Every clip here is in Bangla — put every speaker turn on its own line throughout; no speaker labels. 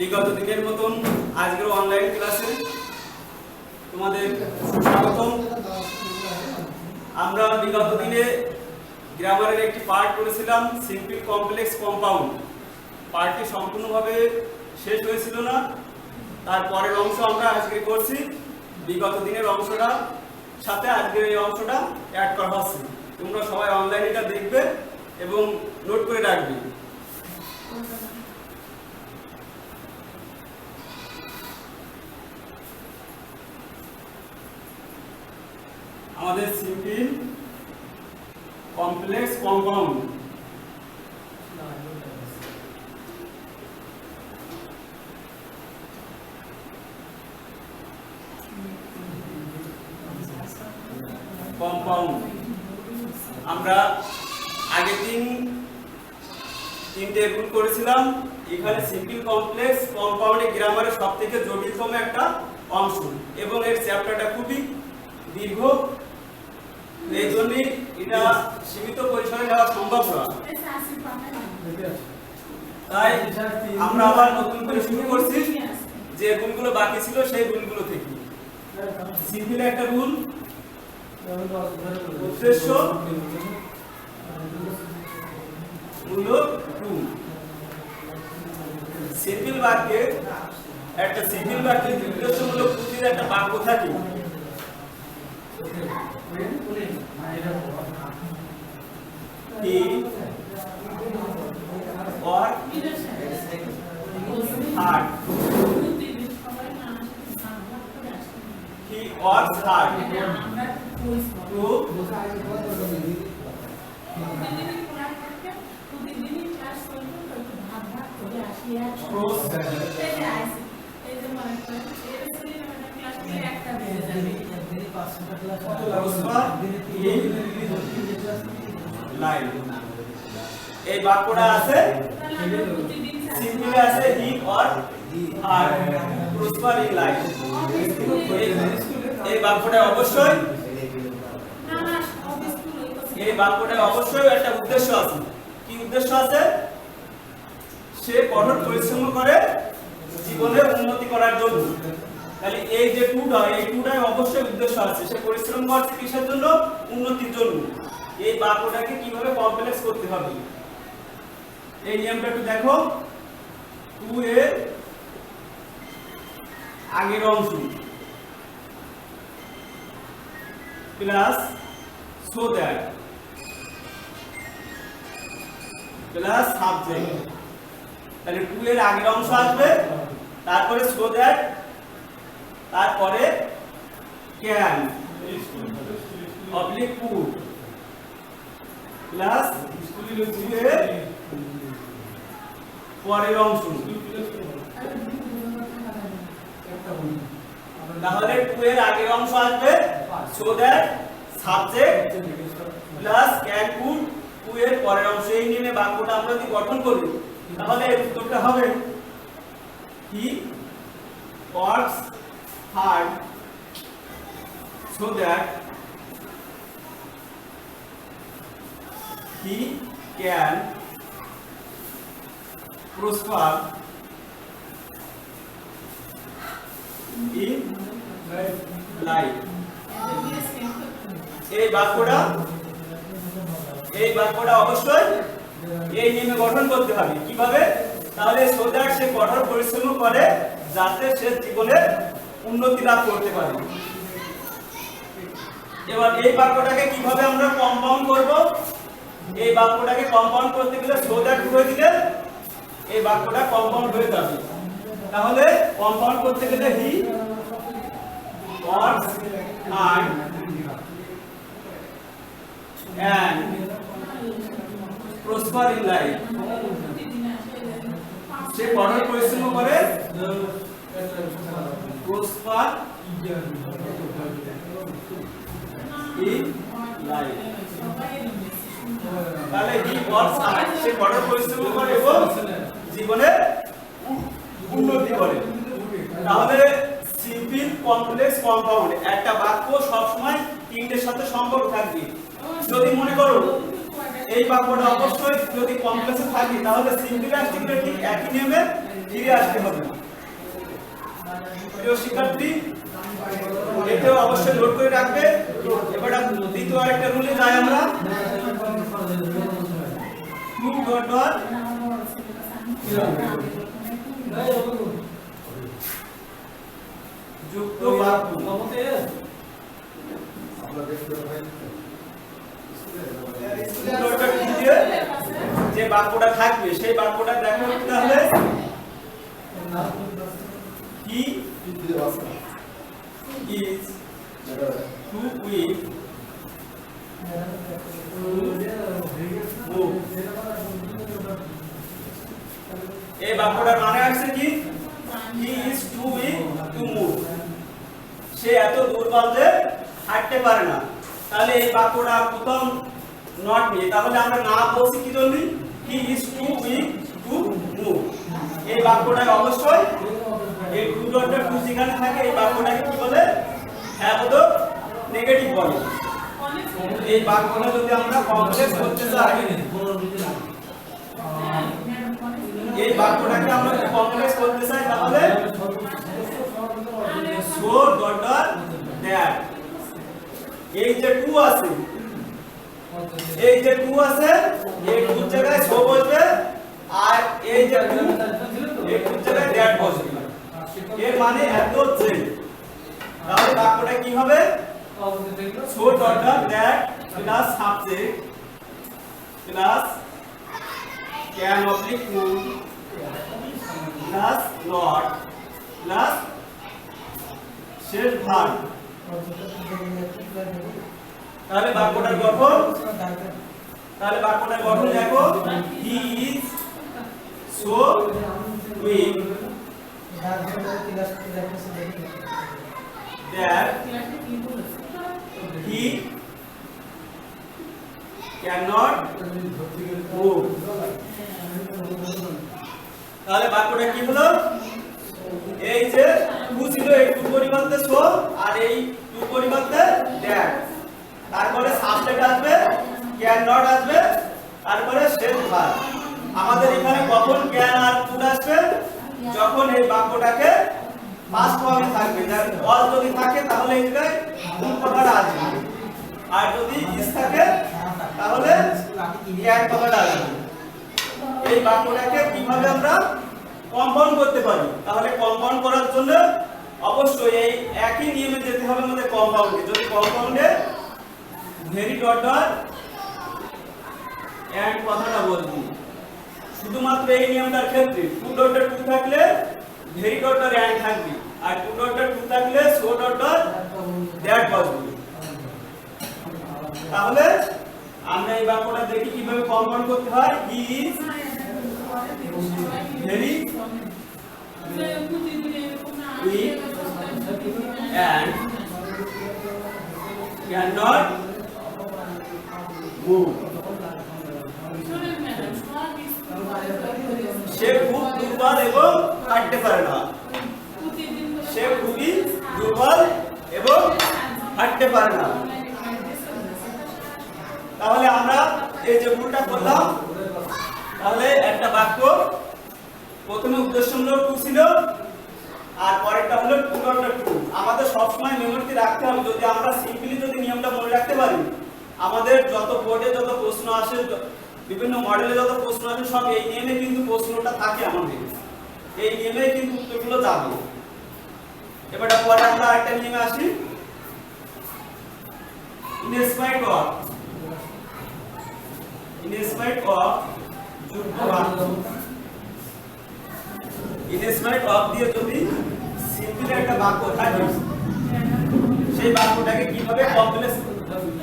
বিগত দিনের মতন আজকের অনলাইন ক্লাসে তোমাদের স্বাগতম। আমরা বিগত দিনে গ্রামারের একটি পার্ট করেছিলাম, সিম্পল কমপ্লেক্স কম্পাউন্ড। পার্টটি সম্পূর্ণভাবে শেষ হয়েছিল না, তার পরের অংশ আমরা আজকে করছি। বিগত দিনের অংশটা সাথে আজকের এই অংশটা অ্যাড করা হচ্ছে। তোমরা সবাই অনলাইনে এটা দেখবে এবং নোট করে রাখবে। আমাদের সিম্পল কমপ্লেক্স কম্পাউন্ড আমরা আগের দিন তিনটে রুল করেছিলাম। এখানে সিম্পল কমপ্লেক্স কম্পাউন্ডের গ্রামারের সবথেকে জটিলতম একটা অংশ এবং এর চ্যাপ্টারটা খুবই দীর্ঘ, এই জন্য এটা সীমিত পরিসরে নেওয়া সম্ভব না। তাই আমরা আবার নতুন করে শুরু করছি, যে রুলগুলো বাকি ছিল সেই রুলগুলো থেকে। সিম্পল একটা রুল, উদ্দেশ্য মূলক টু। সিম্পল বাক্যে একটা সিম্পল বাক্যের উদ্দেশ্যমূলক টুটির একটা বাক্য থাকে। He or hard. He or hard. To এই বাক্যটা আছে সিম্পল আছে হি অর আর প্রসপার ইন লাইফ। এই বাক্যটা অবশ্যই একটা উদ্দেশ্য আছে। কি উদ্দেশ্য আছে? সে কঠোর পরিশ্রম করে জীবনে উন্নতি করার জন্য। তাহলে এই যে টুটা, এই টুটায় অবশ্যই উদ্দেশ্য আছে। সে পরিশ্রম করছে কিসের জন্য? উন্নতির জন্য। এই বাক্যটাকে কিভাবে কমপ্লেক্স করতে হবে এই নিয়মটা একটু দেখো। টু এর আগের অংশ plus so that plus subject. তাহলে টু এর আগের অংশ আসবে, তারপরে সো দ্যাট, তারপরে ক্যান অবলিক কুড প্লাস পরের অংশ। তাহলে টু এর আগের অংশ আসবে so that subject plus can could, to এর পরের অংশ। এই নিয়ে বাক্যটা আমরা যদি গঠন করি তাহলে এর উত্তরটা হবে হি works hard so that he can prosper in life. এই বাক্যটা অবশ্যই এই নিয়মে গঠন করতে হবে। কিভাবে? তাহলে so that সে কঠোর পরিশ্রম করে যাতে সে জীবনে উন্নতি লাভ করতে পারে। এবার এই বাক্যটাকে কিভাবে আমরা কম্পাউন্ড করব? এই বাক্যটাকে কম্পাউন্ড করতে গেলে সো দ্যাট হয়ে দিলে এই বাক্যটা কম্পাউন্ড হয়ে যাবে। তাহলে কম্পাউন্ড করতে গেলে he works hard and prosper in life. সে কঠোর পরিশ্রম করে প্রসপার in life. তাহলে হি ওয়ার্কস হার্ড, সে কঠোর পরিশ্রম করে এবং জীবনে উন্নতি করে। তাহলে সিম্পল কমপ্লেক্স কম্পাউন্ড একটা বাক্য সব সময় তিনটের সাথে সম্পর্ক থাকবে। যদি মনে করো এই বাক্যটা অবশ্যই যদি কমপ্লেক্সে থাকে তাহলে সিম্পলি আসলে ঠিক একই নিয়মে ফিরে আসতে হবে। প্রিয় শিক্ষার্থী, এটাও অবশ্যই নোট করে রাখবে। এবার দ্বিতীয় আরেকটা রুলে যাই আমরা। টু ডট ডট যুক্ত বাক্য। যে বাক্যটা থাকবে সেই বাক্যটা দেখো তাহলে he is too weak to move। এই বাক্যটার মানে আছে কি he is too weak to move, সে এত দুর্বল যে হাঁটতে পারে না। তাহলে এই বাক্যটা প্রথম নট নিয়ে তাহলে আমরা না বলছি কি জন্য he is too weak to move। এই বাক্যটা অবশ্যই এই টু ডট ডট টু যেখানে থাকে এই বাক্যটাকে কি বলে হ্যাঁ বোধক নেগেটিভ বলে। এই বাক্যটা যদি আমরা কমপ্লেক্স করতে চাই এই বাক্যটাকে আমরা যদি কমপ্লেক্স করতে চাই তাহলে সো ডট ডট দ্যাট এই যে টু আছে এই যে টু আছে এই টু জায়গায় সো বসবে আর এই যে টু এই টু জায়গায় দ্যাট বসবে। এর মানে এত যে তাহলে বাক্যটা কি হবে so dot dot that plus subject plus can oblique could plus not plus শেষ ভার্ব। তাহলে বাক্যটার গঠন দেখো he is so weak that he cannot move। তাহলে বাক্যটা কি হলো এই যে টু ছিল এই টু পরিবর্তে সো আর এই টু পরিবর্তে দ্যাট, তারপরে সাবজেক্ট আসবে ক্যান নট আসবে তারপরে শেষ ভার্ব। আমাদের এখানে কখন ক্যান আর কুড আসবে যখন এই বাক্যটাকে পাস্ট ফর্মে থাকবে। যার অল যদি থাকে তাহলে এই জায়গায় কোন কথাটা আসবে আর যদি ইস থাকে তাহলে ক্যান কথাটা আসবে। এই বাক্যটাকে কিভাবে আমরা কম্পাউন্ড করতে পারি তাহলে কম্পাউন্ড করার জন্য অবশ্যই এই একই নিয়মে যেতে হবে আমাদের কম্পাউন্ডে। যদি কম্পাউন্ডে ভেরি ডট ডট এন্ড কথাটা বলবি শুধুমাত্র এই নিয়মটার ক্ষেত্রে টু ডট ডট টু থাকলে ভেরি ডট ডট এন্ড থাকবে আর টু ডট ডট টু থাকলে সো ডট ডট দ্যাট বসবে। তাহলে আমরা এই বাক্যটা দেখি কিভাবে কম্পাউন্ড করতে হয়। He is very weak and cannot move। সে খুব দুর্বল এবং হাঁটতে পারে না। সে খুবই দুর্বল এবং হাঁটতে পারে না। তাহলে আমরা এই যে ভুলটা করলাম তাহলে একটা বাক্য প্রথমে উদ্দেশ্যমূলক টু ছিল আর পরেরটা হলো টু ডট ডট টু। আমাদের সবসময় মেমোরিতে রাখতে হবে যদি আমরা সিম্পলি যদি নিয়মটা মনে রাখতে পারি আমাদের যত বোর্ডে যত প্রশ্ন আসে বিভিন্ন মডেলে যত প্রশ্ন আসে সব এই নিয়মে কিন্তু প্রশ্নটা থাকে আমাদের এই নিয়মে কিন্তু উত্তরগুলো যাবে। এবার পরে আমরা আরেকটা নিয়মে আসি ইনস্পাইট অফ যুক্ত বাক্য। ইনস্পাইট অফ দিয়ে যদি সিম্পলি একটা বাক্য থাকে সেই বাক্যটাকে কিভাবে কমপ্লেক্স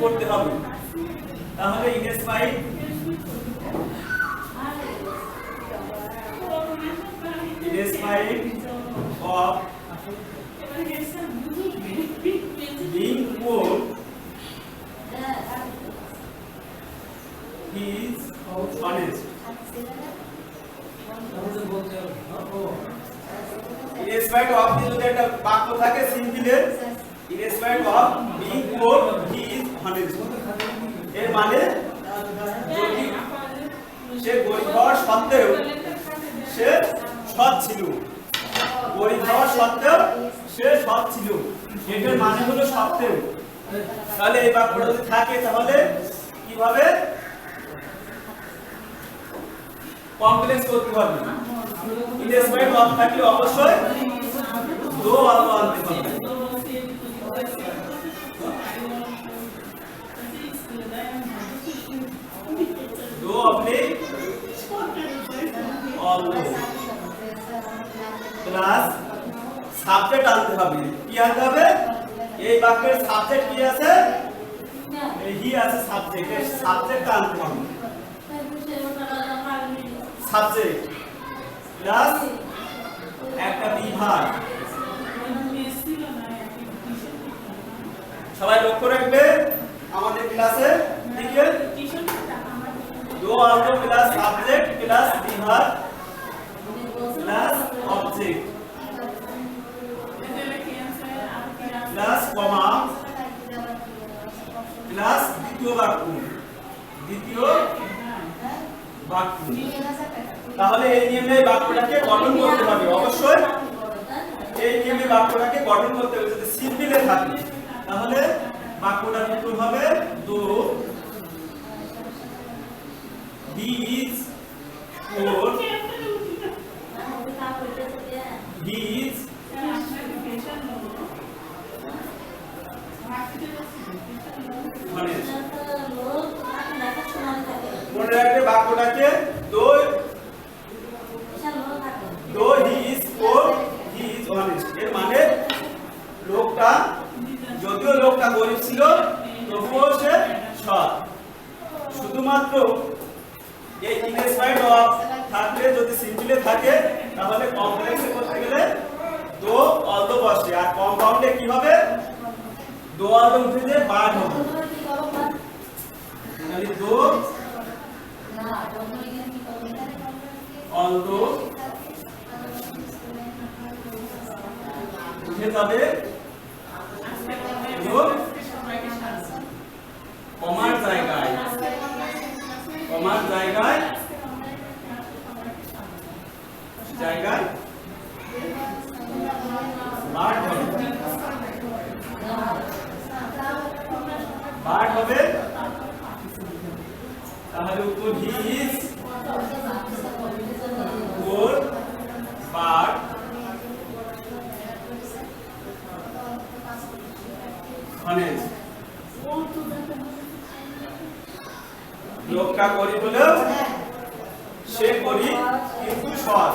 করতে হবে তাহলে in spite of being poor he is honest। In spite of দিয়ে যদি একটা বাক্য থাকে simply in spite of being poor he is honest। এর মানে যদি সে গরিব হওয়ার সত্ত্বেও সে সৎ ছিল। গরিব হওয়ার সত্ত্বেও সে সৎ ছিল, এটার মানে হলো সত্ত্বেও। তাহলে এই বাক্যটা যদি থাকে তাহলে কিভাবে কমপ্লেক্স করতে হবে? ইনডেফিনিট ভার্ব থাকলে অবশ্যই দো অল্প আনতে হবে। दो अपने প্লাস সাবজেক্ট আনতে হবে। কি আনতে হবে? এই বাক্যের সাবজেক্ট কি আছে? এই হি আছে, সাবজেক্ট। এই সাবজেক্ট আনতে হবে। সাবজেক্ট প্লাস একটা বিভাগ। সবাই লক্ষ্য রাখবে আমাদের ক্লাসে লিখে दो ऑल्सो प्लस सब्जेक्ट प्लस विभाग plus object plus comma plus দ্বিতীয় বাক্য। তাহলে এই নিয়মে বাক্যটাকে গঠন করতে হবে। অবশ্যই এই নিয়মে বাক্যটাকে গঠন করতে হবে। যদি সিম্পলে থাকে তাহলে বাক্যটা কি হবে? দো he is poor, he is honest। মনে রাখবে বাক্যটাকে দো he is poor, he is honest। এর মানে লোকটা, যদিও লোকটা গরিব ছিল তবুও সে সৎ। শুধুমাত্র এই ইনডেফিনিট ভার্ব থাকলে, যদি সিম্পলে থাকে তাহলে কমপ্লেক্সে করতে গেলে দো অলদো বসে, আর কম্পাউন্ডে কি হবে? দো অলদো উঠে যে বাদ হবে। তাহলে দো অলদো উঠে যাবে কমার জায়গায়, কমার জায়গায় জায়গায় বার্ড হবে, বার্ড হবে। তাহলে উত্তর he is poor bird honest। লোকটা গরিব হলেও সে গরিব কিন্তু সৎ।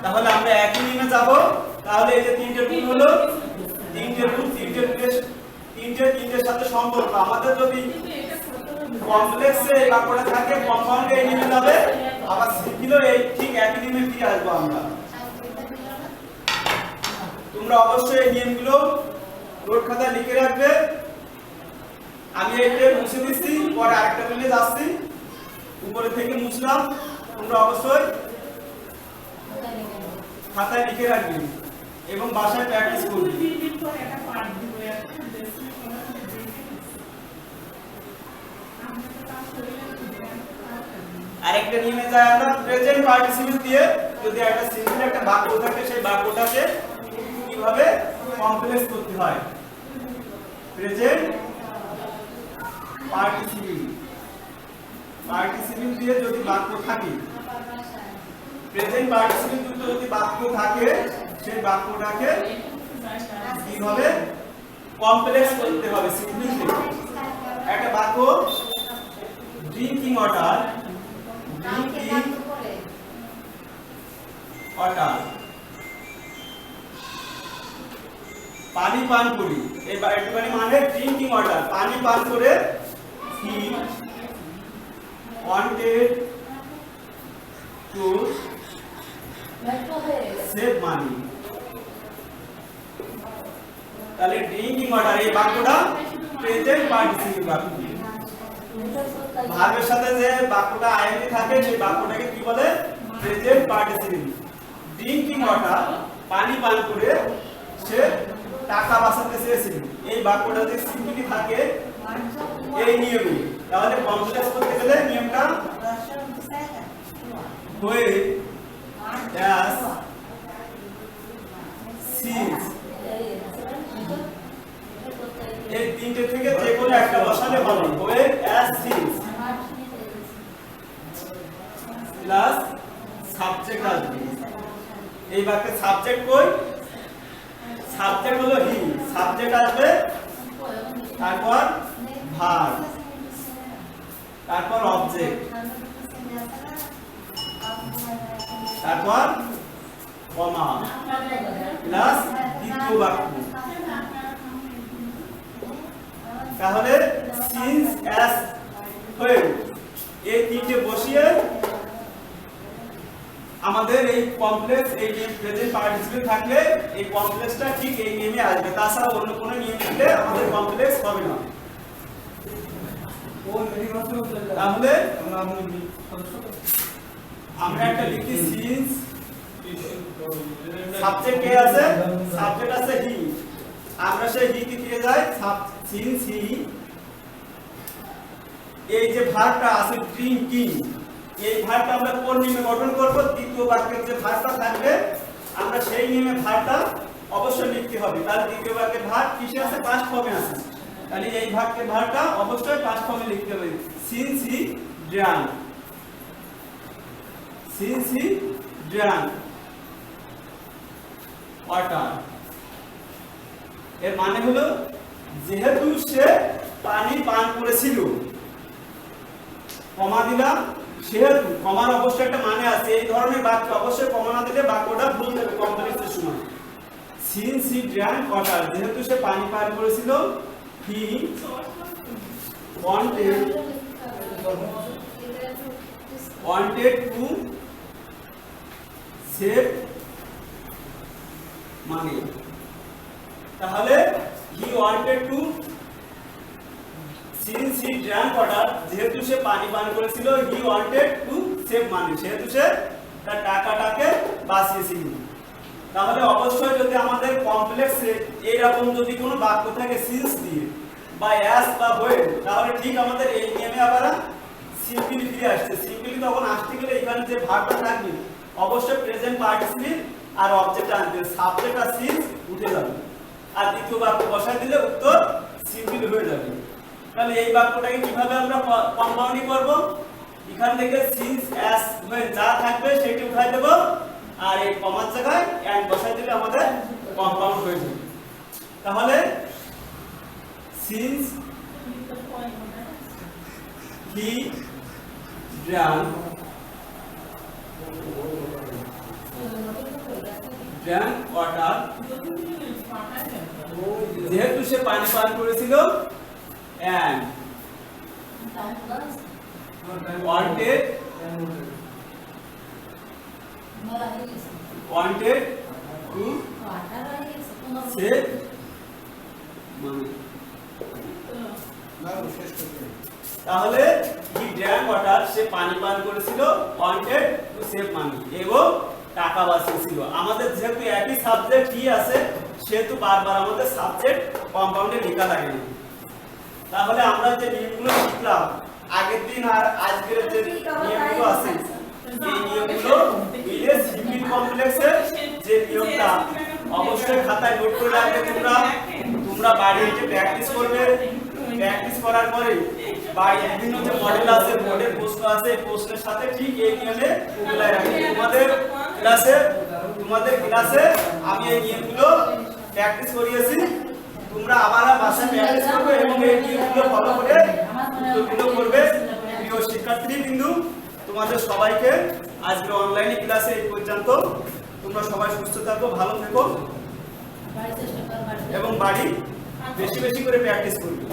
তাহলে আমরা একই নিয়মে যাব। তাহলে এই যে তিনটে রুল হলো, তিনটে রুল, তিনটের সাথে সম্পর্ক। আমাদের যদি কমপ্লেক্সে এই বাক্যটা থাকে কম্পাউন্ডে এই নিয়মে যাবে, আবার সিম্পলও এই ঠিক একই নিয়মে ফিরে আসবো আমরা। তোমরা অবশ্যই এই নিয়মগুলো নোট খাতায় লিখে রাখবে। আমি এইটা মুছে দিচ্ছি, পরে আরেকটা মিলে যাচ্ছি, উপরে থেকে মুছলাম। তোমরা অবশ্যই খাতায় লিখে রাখবে এবং বাসায় প্র্যাকটিস করবে। আরেকটা নিয়মে যায় আমরা প্রেজেন্ট পার্টিসিপল দিয়ে, যদি একটা সিম্পল একটা বাক্য থাকে সেই বাক্যটাকে কিভাবে কমপ্লেক্স করতে হয়। প্রেজেন্ট পার্টিসিপল দিয়ে যদি বাক্য থাকে, প্রেজেন্ট পার্টিসিপল যুক্ত যদি বাক্য থাকে সেই বাক্যটাকে কিভাবে কমপ্লেক্স করতে হবে। সিম্পলি একটা বাক্য ড্রিঙ্কিং ওয়াটার, ড্রিঙ্কিং ওয়াটার, পানি পান করি। এই একটুখানি মানে ড্রিঙ্কিং ওয়াটার, পানি পান করে he wanted to save money। তাহলে ড্রিঙ্কিং ওয়াটার এই বাক্যটা প্রেজেন্ট পার্টিসিপল বাক্য। ভার্বের সাথে যে বাক্যটা আইএনজি থাকে সেই বাক্যটাকে কি বলে? Present participle. ড্রিঙ্কিং ওয়াটার পানি পান করে সে টাকা বাঁচাতে চেয়েছিল। এই বাক্যটা যদি সিম্পলি থাকে এই নিয়মে, তাহলে কমপ্লেক্স করতে গেলে নিয়মটা where as since এই তিনটে থেকে যে কোনো একটা বসালে হবে where as since plus subject আসবে এই বাক্যে সাবজেক্ট কই সাবজেক্ট হলো হি সাবজেক্ট আসবে তারপর ভার্ব তারপর অবজেক্ট তারপর কমা প্লাস দ্বিতীয় বাক্য তাহলে সিন্স অ্যাজ হোয়েন এই তিনটে বসিয়ে আমাদের এই কমপ্লেক্স এই নেম প্রেজেন্ট পার্টিসিপেল থাকলে এই কমপ্লেক্সটা ঠিক এই নেমে আসবে তাছাড়া অন্য কোনো নিয়ম দিলে আমাদের কমপ্লেক্স হবে না তাহলে আমরা একটা লিখি সিন্স সাবজেক্ট কে আছে সাবজেক্ট আছে হি আমরা সেই হি কে দিয়ে যাই সিন্স হি এই যে ভার্বটা আছে ড্রিঙ্কিং এই ভার্বটা আমরা কোন নিয়মে গঠন করব দ্বিতীয় বাক্যের যে ভার্বটা থাকবে আমরা সেই নিয়মে ভার্বটা অবশ্যই লিখতে হবে তাহলে দ্বিতীয় বাক্যের ভার্ব কিসে আছে পাস্ট ফর্মে আছে তাহলে এই বাক্যের ভার্বটা অবশ্যই পাস্ট ফর্মে লিখতে হবে since he drank since he drank water এর মানে হলো যেহেতু সে পানি পান করেছিল কমা দিলাম সেহেতু কমার অবশ্যই একটা মানে আছে এই ধরনের বাক্য অবশ্যই কমা না দিলে বাক্যটা ভুল হবে কমপ্লেক্সের সময় সিন্স হি ড্রাঙ্ক ওয়াটার যেহেতু সে পানি পান করেছিল হি wanted to save money তাহলে he wanted to since he drank water যেহেতু সে পানি পান করেছিল he wanted to save money সেহেতু সে তার টাকাটাকে বাঁচিয়েছিল তাহলে অবশ্যই যদি আমাদের কমপ্লেক্সে এইরকম যদি কোনো বাক্য থাকে সিন্স দিয়ে বা অ্যাজ বা হোয়েন তাহলে ঠিক আমাদের এই নিয়মে আবার সিম্পলি ফিরে আসছে সিম্পলি তখন আসতে গেলে এখানে যে ভার্বটা থাকবে অবশ্যই প্রেজেন্ট পার্টিসিপল আর অবজেক্ট আনবে সাবজেক্ট আর সিন্স উঠে যাবে আর দ্বিতীয় বাক্য বসায় দিলে উত্তর সিম্পলি হয়ে যাবে তাহলে এই বাক্যটাকে কিভাবে আমরা কম্পাউন্ডিং করব এখান থেকে সিন্স অ্যাজ হোয়েন যা থাকবে সেটা উঠাই দেব আর এই কমার জায়গায় এন্ড বসায় দিলে আমাদের কম্পাউন্ড হয়ে যাবে তাহলে সিন্স he drank water যেহেতু সে পানি পান করেছিল and wanted to save money তাহলে হি ড্রাঙ্ক ওয়াটার সে পানি পান করেছিল wanted to save money এবং টাকা বাঁচিয়েছিল আমাদের যেহেতু একই সাবজেক্ট হি আছে সেহেতু বারবার আমাদের সাবজেক্ট কম্পাউন্ডে লেখা লাগে না তাহলে আমরা যে নিয়মগুলো শিখলাম আগের দিন আর আজকের যে নিয়মগুলো আছে এই নিয়মগুলো মিলে সিম্পল কমপ্লেক্সের যে নিয়মটা অবশ্যই খাতায় নোট করে রাখবে তোমরা বাড়িতে প্র্যাকটিস করবে প্র্যাকটিস করার পরে বাড়ি বিভিন্ন যে মডেল আছে মডেল প্রশ্ন আছে প্রশ্নের সাথে ঠিক এই নিয়মে মিলাই রাখবে তোমাদের ক্লাসে আমি এই নিয়মগুলো প্র্যাকটিস করিয়েছি তোমরা আবার বাসায় প্র্যাকটিস করবে এবং এই নিয়মগুলো ফলো করে উত্তরগুলো করবে প্রিয় শিক্ষার্থীবৃন্দ তোমাদের সবাইকে আজকে অনলাইনে ক্লাসে এই পর্যন্ত তোমরা সবাই সুস্থ থাকো ভালো থেকো এবং বাড়ি বেশি বেশি করে প্র্যাকটিস করবে